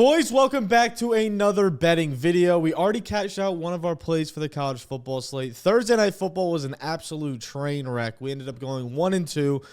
boys? Welcome back to another betting video. We already cashed out one of our plays for the college football slate. Thursday night football was an absolute train wreck. We ended up going 1-2.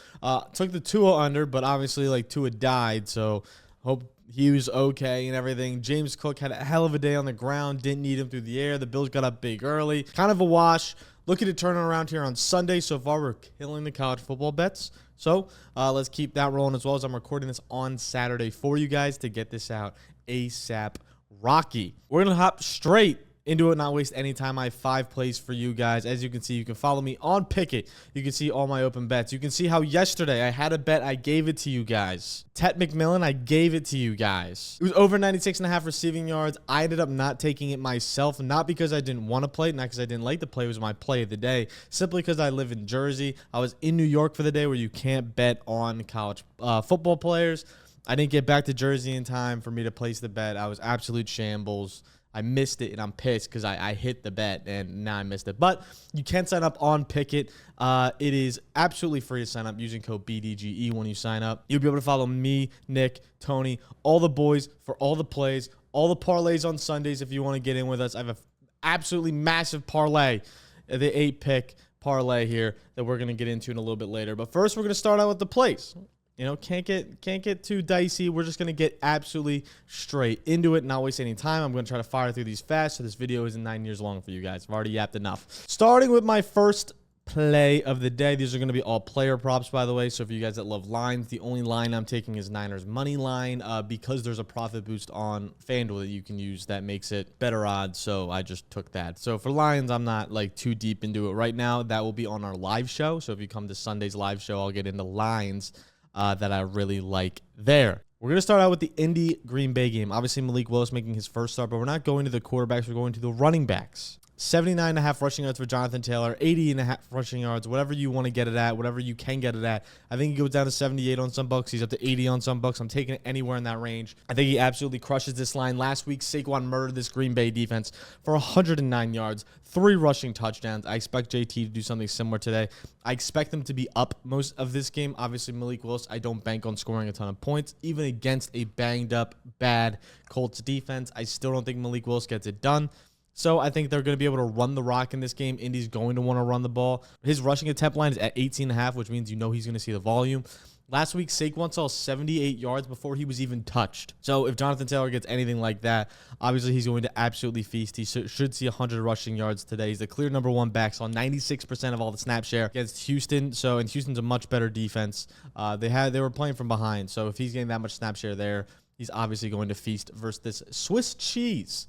Took the Tua under, but obviously like Tua died, so hope he was okay and everything. James Cook had a hell of a day on the ground. Didn't need him through the air. The Bills got up big early. Kind of a wash. Looking to turn it around here on Sunday. So far, we're killing the college football bets. So let's keep that rolling, as well as I'm recording this on Saturday for you guys to get this out ASAP Rocky. We're going to hop straight into it, not waste any time. I have 5 plays for you guys. As you can see, you can follow me on Picket. You can see all my open bets. You can see how yesterday I had a bet. I gave it to you guys. Tet McMillan, I gave it to you guys. It was over 96.5 receiving yards. I ended up not taking it myself, not because I didn't want to play it, not because I didn't like the play. It was my play of the day, simply because I live in Jersey. I was in New York for the day where you can't bet on college football players. I didn't get back to Jersey in time for me to place the bet. I was absolute shambles. I missed it, and I'm pissed because I hit the bet, and now I missed it. But you can sign up on Picket. It is absolutely free to sign up using code BDGE when you sign up. You'll be able to follow me, Nick, Tony, all the boys for all the plays, all the parlays on Sundays if you want to get in with us. I have an absolutely massive parlay, the 8-pick parlay here that we're going to get into in a little bit later. But first, we're going to start out with the plays. You know, can't get too dicey. We're just going to get absolutely straight into it, not waste any time. I'm going to try to fire through these fast so this video isn't 9 years long for you guys. I've already yapped enough. Starting with my first play of the day. These are going to be all player props, by the way. So for you guys that love lines, the only line I'm taking is Niners money line because there's a profit boost on FanDuel that you can use that makes it better odds. So I just took that. So for lines, I'm not like too deep into it right now. That will be on our live show. So if you come to Sunday's live show, I'll get into lines that I really like there. We're going to start out with the Indy Green Bay game. Obviously, Malik Willis making his first start, but we're not going to the quarterbacks. We're going to the running backs. 79.5 rushing yards for Jonathan Taylor, 80.5 rushing yards, whatever you want to get it at, whatever you can get it at. I think he goes down to 78 on some books. He's up to 80 on some books. I'm taking it anywhere in that range. I think he absolutely crushes this line. Last week, Saquon murdered this Green Bay defense for 109 yards, 3 rushing touchdowns. I expect JT to do something similar today. I expect them to be up most of this game. Obviously, Malik Willis, I don't bank on scoring a ton of points. Even against a banged-up, bad Colts defense, I still don't think Malik Willis gets it done. So I think they're going to be able to run the rock in this game. Indy's going to want to run the ball. His rushing attempt line is at 18.5, which means you know he's going to see the volume. Last week, Saquon saw 78 yards before he was even touched. So if Jonathan Taylor gets anything like that, obviously he's going to absolutely feast. He should see 100 rushing yards today. He's the clear number 1 back, saw 96% of all the snap share against Houston. And Houston's a much better defense. They were playing from behind. So if he's getting that much snap share there, he's obviously going to feast versus this Swiss cheese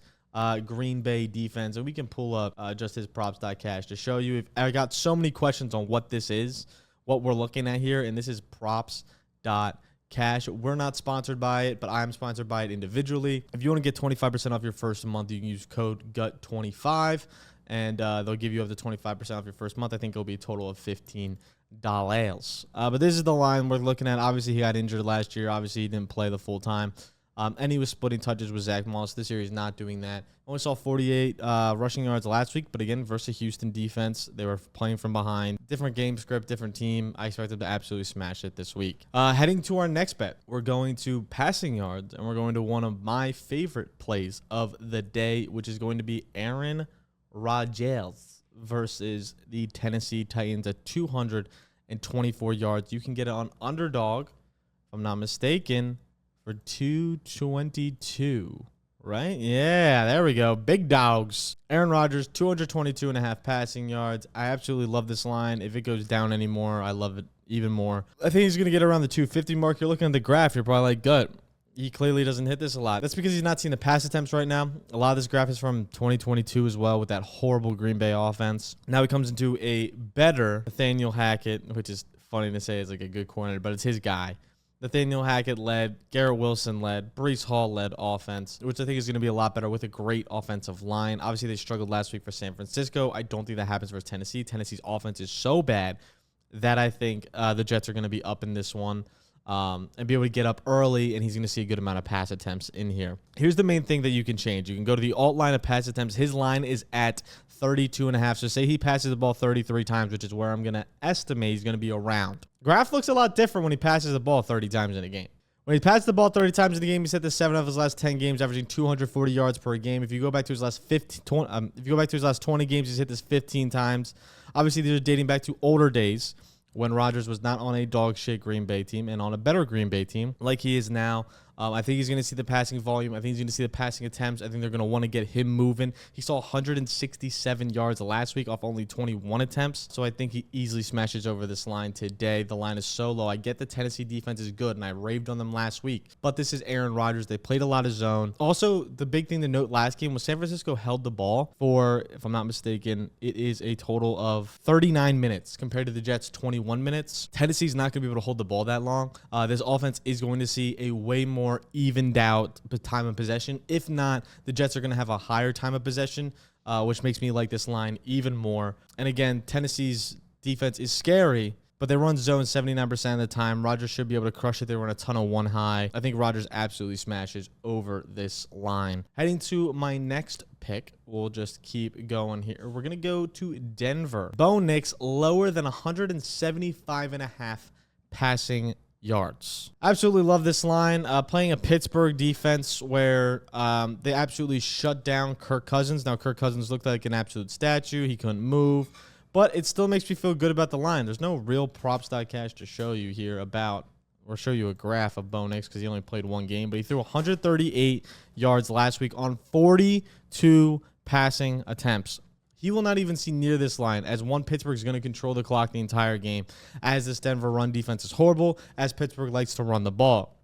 Green Bay defense. And we can pull up just his props.cash to show you. I got so many questions on what this is, what we're looking at here, and this is props.cash. We're not sponsored by it, but I'm sponsored by it individually. If you want to get 25% off your first month, you can use code GUT25, and they'll give you up to 25% off your first month. I think it'll be a total of $15. But this is the line we're looking at. Obviously, he got injured last year. Obviously, he didn't play the full time. And he was splitting touches with Zach Moss. This year, he's not doing that. Only saw 48 rushing yards last week, but again, versus Houston defense, they were playing from behind. Different game script, different team. I expect them to absolutely smash it this week. Heading to our next bet, we're going to passing yards, and we're going to one of my favorite plays of the day, which is going to be Aaron Rodgers versus the Tennessee Titans at 224 yards. You can get it on underdog, if I'm not mistaken, for 222, right? Yeah, there we go. Big dogs. Aaron Rodgers, 222.5 passing yards. I absolutely love this line. If it goes down anymore, I love it even more. I think he's going to get around the 250 mark. You're looking at the graph. You're probably like, gut. He clearly doesn't hit this a lot. That's because he's not seeing the pass attempts right now. A lot of this graph is from 2022 as well with that horrible Green Bay offense. Now he comes into a better Nathaniel Hackett, which is funny to say is like a good coordinator, but it's his guy. Nathaniel Hackett led, Garrett Wilson led, Breece Hall led offense, which I think is going to be a lot better with a great offensive line. Obviously, they struggled last week for San Francisco. I don't think that happens versus Tennessee. Tennessee's offense is so bad that I think the Jets are going to be up in this one and be able to get up early, and he's going to see a good amount of pass attempts in here. Here's the main thing that you can change. You can go to the alt line of pass attempts. His line is at 32.5. So say he passes the ball 33 times, which is where I'm going to estimate he's going to be around. Graph looks a lot different when he passes the ball 30 times in a game. When he passed the ball 30 times in the game, he's hit the 7 of his last 10 games, averaging 240 yards per game. If you go back to his last 20 games, he's hit this 15 times. Obviously, these are dating back to older days when Rodgers was not on a dog shit Green Bay team and on a better Green Bay team like he is now. I think he's going to see the passing volume. I think he's going to see the passing attempts. I think they're going to want to get him moving. He saw 167 yards last week off only 21 attempts. So I think he easily smashes over this line today. The line is so low. I get the Tennessee defense is good, and I raved on them last week. But this is Aaron Rodgers. They played a lot of zone. Also, the big thing to note last game was San Francisco held the ball for, if I'm not mistaken, it is a total of 39 minutes compared to the Jets' 21 minutes. Tennessee's not going to be able to hold the ball that long. This offense is going to see a way more evened out time of possession. If not, the Jets are going to have a higher time of possession, which makes me like this line even more. And again, Tennessee's defense is scary, but they run zone 79% of the time. Rodgers should be able to crush it. They run a ton of one high. I think Rodgers absolutely smashes over this line. Heading to my next pick, we'll just keep going here. We're going to go to Denver. Bo Nix lower than 175.5 passing yards. Absolutely love this line. Playing a Pittsburgh defense where they absolutely shut down Kirk Cousins. Now, Kirk Cousins looked like an absolute statue. He couldn't move, but it still makes me feel good about the line. There's no real props.cash to show you here about, or show you a graph of Bo Nix because he only played one game, but he threw 138 yards last week on 42 passing attempts. He will not even see near this line, as Pittsburgh is going to control the clock the entire game, as this Denver run defense is horrible, as Pittsburgh likes to run the ball.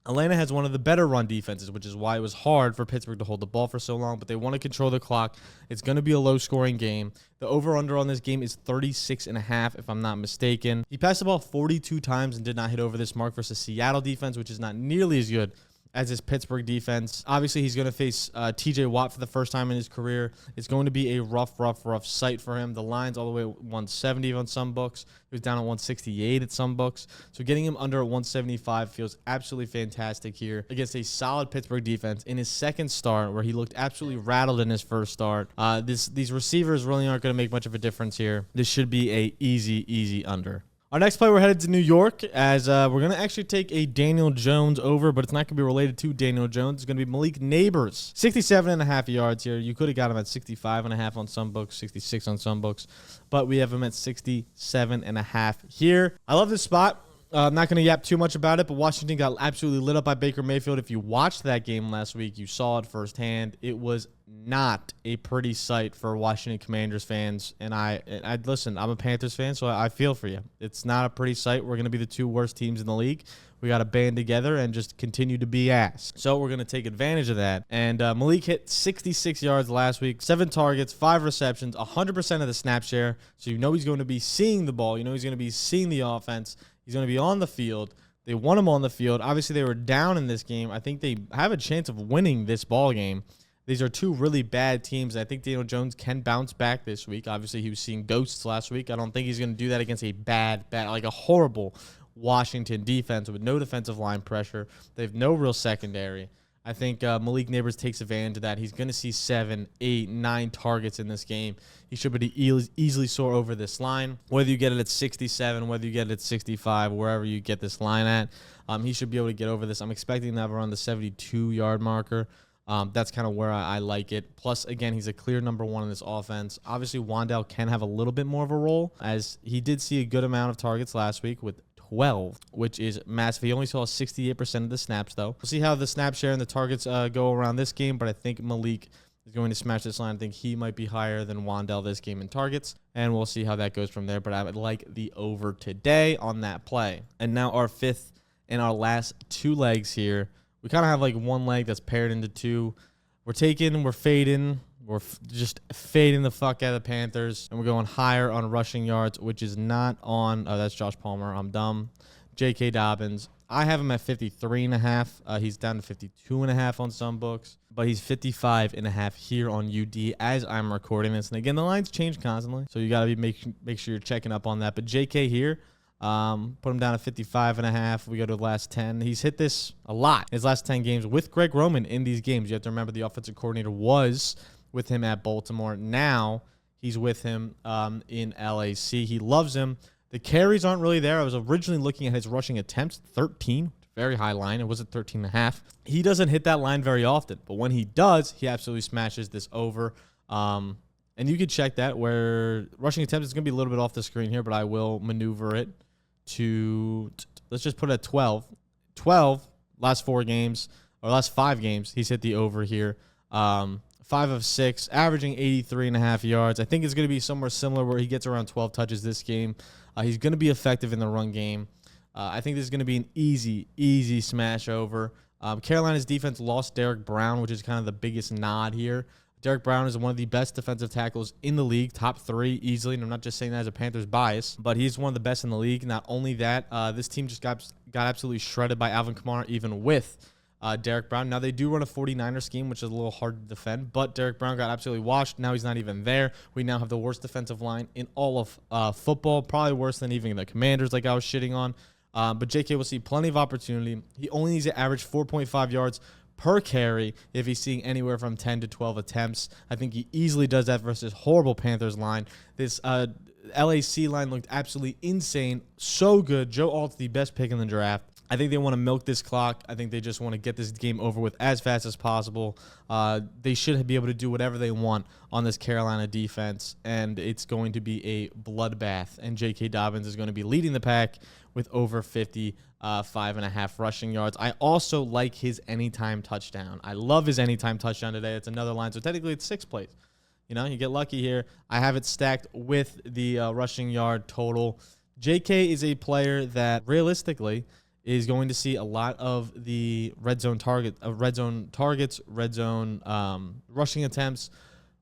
Atlanta has one of the better run defenses, which is why it was hard for Pittsburgh to hold the ball for so long, but they want to control the clock. It's going to be a low-scoring game. The over-under on this game is 36.5, if I'm not mistaken. He passed the ball 42 times and did not hit over this mark versus Seattle defense, which is not nearly as good as his Pittsburgh defense. Obviously, he's going to face TJ Watt for the first time in his career. It's going to be a rough sight for him. The line's all the way at 170 on some books. He was down at 168 at some books. So getting him under at 175 feels absolutely fantastic here against a solid Pittsburgh defense in his second start, where he looked absolutely rattled in his first start. These receivers really aren't going to make much of a difference here. This should be a easy under. Our next play, we're headed to New York, as we're going to actually take a Daniel Jones over, but it's not going to be related to Daniel Jones. It's going to be Malik Nabers. 67.5 yards here. You could have got him at 65.5 on some books, 66 on some books, but we have him at 67.5 here. I love this spot. I'm not going to yap too much about it, but Washington got absolutely lit up by Baker Mayfield. If you watched that game last week, you saw it firsthand. It was not a pretty sight for Washington Commanders fans. And I listen, I'm a Panthers fan, so I feel for you. It's not a pretty sight. We're going to be the two worst teams in the league. We got to band together and just continue to be ass. So we're going to take advantage of that. And Malik hit 66 yards last week, 7 targets, 5 receptions, 100% of the snap share. So you know he's going to be seeing the ball. You know he's going to be seeing the offense. He's going to be on the field. They want him on the field. Obviously, they were down in this game. I think they have a chance of winning this ball game. These are two really bad teams. I think Daniel Jones can bounce back this week. Obviously, he was seeing ghosts last week. I don't think he's going to do that against a bad, like a horrible Washington defense with no defensive line pressure. They have no real secondary. I think Malik Nabers takes advantage of that. He's going to see 7, 8, 9 targets in this game. He should be easily soar over this line. Whether you get it at 67, whether you get it at 65, wherever you get this line at, he should be able to get over this. I'm expecting to have around the 72-yard marker. That's kind of where I like it. Plus, again, he's a clear number 1 in this offense. Obviously, Wan'Dale can have a little bit more of a role, as he did see a good amount of targets last week with 12, which is massive. He only saw 68% of the snaps, though. We'll see how the snap share and the targets go around this game, but I think Malik is going to smash this line. I think he might be higher than Wan'Dale this game in targets, and we'll see how that goes from there, but I would like the over today on that play. And now our fifth and our last 2 legs here. We kind of have like one leg that's paired into 2. We're fading. We're just fading the fuck out of the Panthers, and we're going higher on rushing yards, which is not on. Oh, that's Josh Palmer. I'm dumb. J.K. Dobbins. I have him at 53.5. He's down to 52.5 on some books, but he's 55.5 here on UD as I'm recording this. And again, the lines change constantly, so you got to be make sure you're checking up on that. But J.K. here, put him down at 55.5. We go to the last 10. He's hit this a lot. His last 10 games with Greg Roman in these games. You have to remember the offensive coordinator was with him at Baltimore. Now he's with him in LAC. He loves him. The carries aren't really there. I was originally looking at his rushing attempts, 13. very high line. It was at 13.5. He doesn't hit that line very often, but when he does, he absolutely smashes this over. And you can check that where rushing attempts is going to be a little bit off the screen here, but I will maneuver it to, let's just put it at 12. 12, last 4 games, or last 5 games, he's hit the over here. 5 of 6, averaging 83.5 yards. I think it's going to be somewhere similar where he gets around 12 touches this game. He's going to be effective in the run game. I think this is going to be an easy smash over. Carolina's defense lost Derek Brown, which is kind of the biggest nod here. Derek Brown is one of the best defensive tackles in the league, top 3 easily, and I'm not just saying that as a Panthers bias, but he's one of the best in the league. Not only that, this team just got absolutely shredded by Alvin Kamara, even with Derek Brown. Now, they do run a 49er scheme, which is a little hard to defend, but Derek Brown got absolutely washed. Now he's not even there. We now have the worst defensive line in all of football, probably worse than even the Commanders, like I was shitting on. But JK will see plenty of opportunity. He only needs to average 4.5 yards per carry if he's seeing anywhere from 10 to 12 attempts. I think he easily does that versus horrible Panthers line. This LAC line looked absolutely insane. So good. Joe Alt's the best pick in the draft. I think they want to milk this clock. I think they just want to get this game over with as fast as possible. They should be able to do whatever they want on this Carolina defense, and it's going to be a bloodbath. And J.K. Dobbins is going to be leading the pack with over 55.5 rushing yards. I also like his anytime touchdown. I love his anytime touchdown today. It's another line, so technically it's 6 plays. You know, you get lucky here. I have it stacked with the rushing yard total. J.K. is a player that realistically is going to see a lot of the red zone targets, red zone rushing attempts.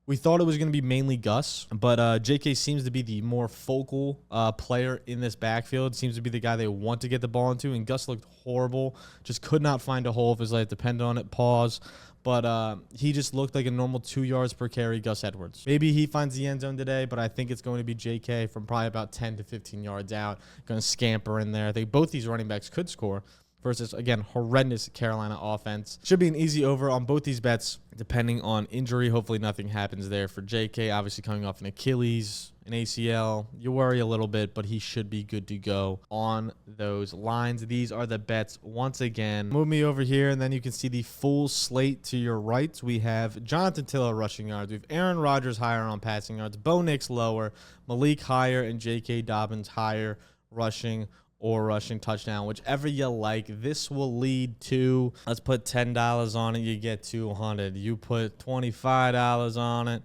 We thought it was going to be mainly Gus, but JK seems to be the more focal player in this backfield. Seems to be the guy they want to get the ball into, and Gus looked horrible. Just could not find a hole if his life depended on it. Pause. But he just looked like a normal 2 yards per carry Gus Edwards. Maybe he finds the end zone today, but I think it's going to be JK from probably about 10 to 15 yards out. Going to scamper in there. I think both these running backs could score versus, again, horrendous Carolina offense. Should be an easy over on both these bets, depending on injury. Hopefully nothing happens there for JK. Obviously coming off an Achilles, an ACL. You worry a little bit, but he should be good to go on those lines. These are the bets once again. Move me over here, and then you can see the full slate to your right. We have Jonathan Taylor rushing yards. We have Aaron Rodgers higher on passing yards. Bo Nix lower. Malik higher, and J.K. Dobbins higher rushing or rushing touchdown, whichever you like. This will lead to, let's put $10 on it, you get 200. You put $25 on it,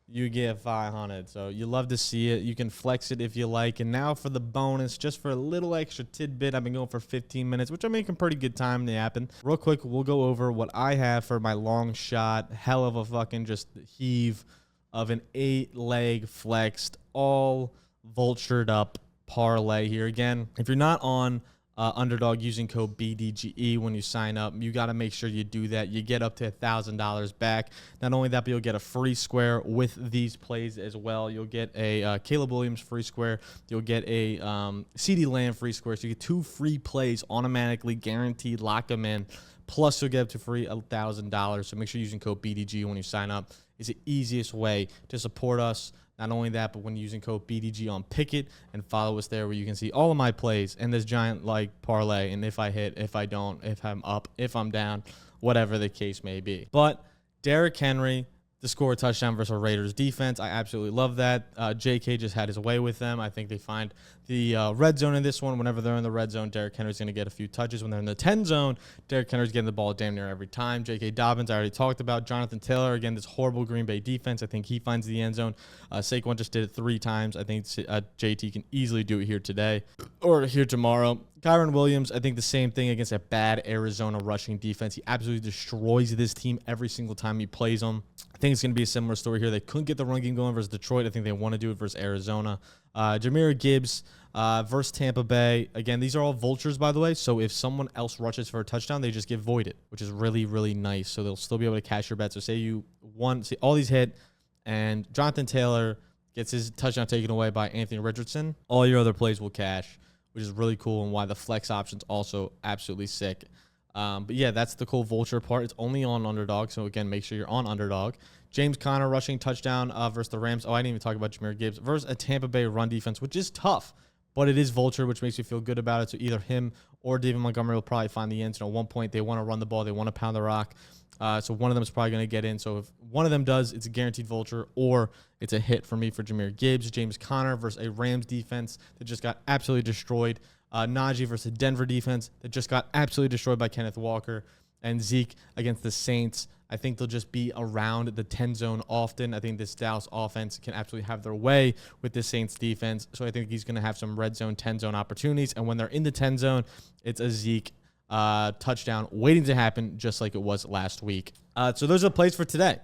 you get 500. So you love to see it. You can flex it if you like. And now for the bonus, just for a little extra tidbit, I've been going for 15 minutes, which I'm making pretty good time to happen. Real quick, we'll go over what I have for my long shot. Hell of a fucking just heave of an 8-leg flexed, all vultured up parlay here. Again, if you're not on Underdog using code BDGE when you sign up, you got to make sure you do that. You get up to $1,000 back. Not only that, but you'll get a free square with these plays as well. You'll get a Caleb Williams free square. You'll get a CeeDee Lamb free square. So you get 2 free plays automatically guaranteed. Lock them in. Plus, you'll get up to free $1,000. So make sure you're using code BDG when you sign up. It's the easiest way to support us. Not only that, but when you're using code BDG on Picket, and follow us there where you can see all of my plays and this giant like parlay, and if I hit, if I don't, if I'm up, if I'm down, whatever the case may be. But Derrick Henry to score a touchdown versus a Raiders defense, I absolutely love that. JK just had his way with them. I think they find the red zone in this one. Whenever they're in the red zone, Derrick Henry's going to get a few touches. When they're in the 10 zone, Derrick Henry's getting the ball damn near every time. J.K. Dobbins, I already talked about. Jonathan Taylor, again, this horrible Green Bay defense. I think he finds the end zone. Saquon just did it 3 times. I think JT can easily do it here today or here tomorrow. Kyron Williams, I think the same thing against a bad Arizona rushing defense. He absolutely destroys this team every single time he plays them. I think it's going to be a similar story here. They couldn't get the run game going versus Detroit. I think they want to do it versus Arizona. Jahmyr Gibbs versus Tampa Bay. Again, these are all vultures, by the way. So if someone else rushes for a touchdown, they just get voided, which is really, really nice. So they'll still be able to cash your bet. So say you won, see all these hit, and Jonathan Taylor gets his touchdown taken away by Anthony Richardson. All your other plays will cash, which is really cool, and why the flex option's also absolutely sick. But yeah, that's the cool vulture part. It's only on Underdog, so again, make sure you're on Underdog. James Conner rushing touchdown versus the Rams. Oh, I didn't even talk about Jahmyr Gibbs versus a Tampa Bay run defense, which is tough. but it is Vulture, which makes me feel good about it. So either him or David Montgomery will probably find the end zone at one point. They want to run the ball. They want to pound the rock. So one of them is probably going to get in. So if one of them does, it's a guaranteed Vulture, or it's a hit for me for Jahmyr Gibbs. James Conner versus a Rams defense that just got absolutely destroyed. Najee versus a Denver defense that just got absolutely destroyed by Kenneth Walker. And Zeke against the Saints. I think they'll just be around the 10 zone often. I think this Dallas offense can absolutely have their way with the Saints defense. So I think he's going to have some red zone, 10 zone opportunities. And when they're in the 10 zone, it's a Zeke touchdown waiting to happen, just like it was last week. So those are the plays for today.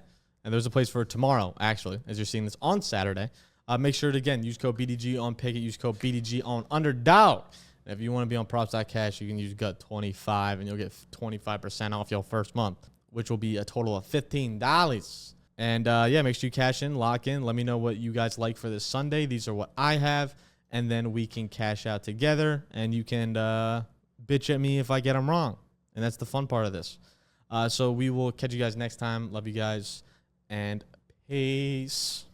And those are the plays for tomorrow, actually, as you're seeing this on Saturday. Make sure to, again, use code BDG on Picket. Use code BDG on Underdog. And if you want to be on props.cash, you can use GUT25 and you'll get 25% off your first month, which will be a total of $15. And yeah, make sure you cash in, lock in. Let me know what you guys like for this Sunday. These are what I have. And then we can cash out together. And you can bitch at me if I get them wrong. And that's the fun part of this. So we will catch you guys next time. Love you guys. And peace.